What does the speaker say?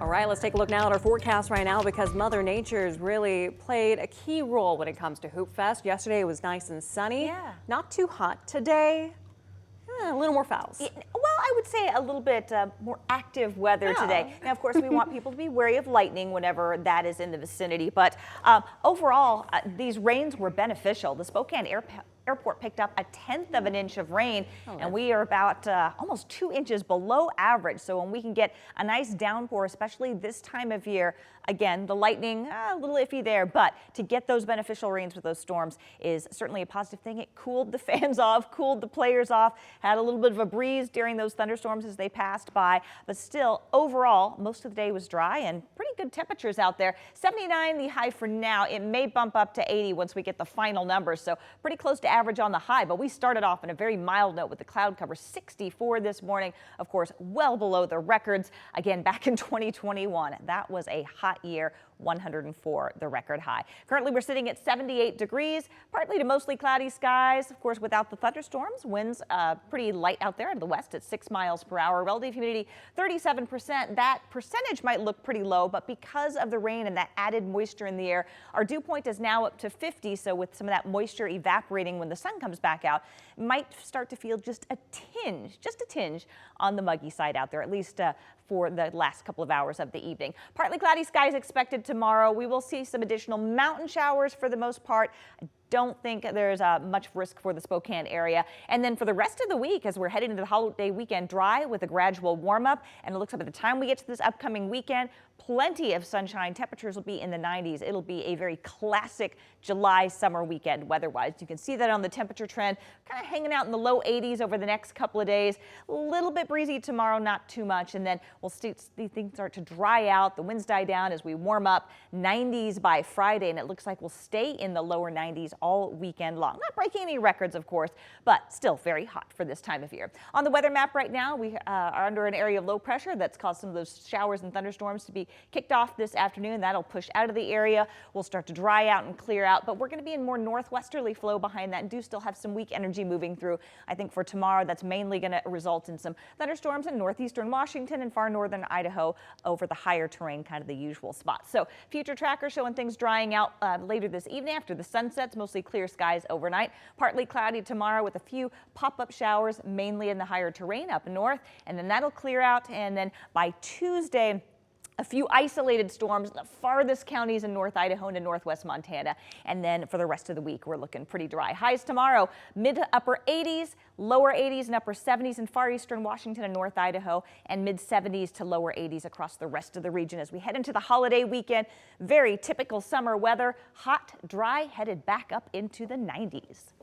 All right, let's take a look now at our forecast right now because Mother Nature's really played a key role when it comes to Hoopfest. Yesterday it was nice and sunny. Yeah. Not too hot today. A little more fouls. Well, I would say a little bit more active weather today. Now, of course, we want people to be wary of lightning whenever that is in the vicinity. But overall, these rains were beneficial. The Spokane Airport picked up 1/10 of an inch of rain, and we are about almost 2 inches below average. So when we can get a nice downpour, especially this time of year, again, the lightning, a little iffy there, but to get those beneficial rains with those storms is certainly a positive thing. It cooled the fans off, cooled the players off, had a little bit of a breeze during those thunderstorms as they passed by, but still, overall, most of the day was dry and pretty good temperatures out there. 79 the high for now. It may bump up to 80 once we get the final numbers, so pretty close to average on the high, but we started off on a very mild note with the cloud cover. 64 this morning, of course, well below the records. Again, back in 2021, that was a hot year. 104 the record high. Currently we're sitting at 78 degrees, partly to mostly cloudy skies, of course, without the thunderstorms. Winds pretty light out there to the west at 6 miles per hour. Relative humidity 37%. That percentage might look pretty low, but because of the rain and that added moisture in the air, our dew point is now up to 50. So with some of that moisture evaporating when the sun comes back out, it might start to feel just a tinge on the muggy side out there, at least for the last couple of hours of the evening. Partly cloudy skies expected tomorrow. We will see some additional mountain showers for the most part. Don't think there's much risk for the Spokane area. And then for the rest of the week, as we're heading into the holiday weekend, dry with a gradual warm up. And it looks like by the time we get to this upcoming weekend, plenty of sunshine. Temperatures will be in the 90s. It'll be a very classic July summer weekend weather-wise. You can see that on the temperature trend, kind of hanging out in the low 80s over the next couple of days. A little bit breezy tomorrow, not too much. And then we'll see things start to dry out. The winds die down as we warm up. 90s by Friday, and it looks like we'll stay in the lower 90s all weekend long. Not breaking any records, of course, but still very hot for this time of year. On the weather map right now, we are under an area of low pressure that's caused some of those showers and thunderstorms to be kicked off this afternoon. That'll push out of the area. We'll start to dry out and clear out, but we're going to be in more northwesterly flow behind that and do still have some weak energy moving through. I think for tomorrow, that's mainly going to result in some thunderstorms in northeastern Washington and far northern Idaho over the higher terrain, kind of the usual spots. So future tracker showing things drying out later this evening after the sun sets, mostly clear skies overnight. Partly cloudy tomorrow with a few pop-up showers, mainly in the higher terrain up north, and then that'll clear out. And then by Tuesday, a few isolated storms in the farthest counties in North Idaho and Northwest Montana. And then for the rest of the week, we're looking pretty dry. Highs tomorrow, mid to upper 80s, lower 80s and upper 70s in far eastern Washington and North Idaho, and mid 70s to lower 80s across the rest of the region as we head into the holiday weekend. Very typical summer weather, hot, dry, headed back up into the 90s.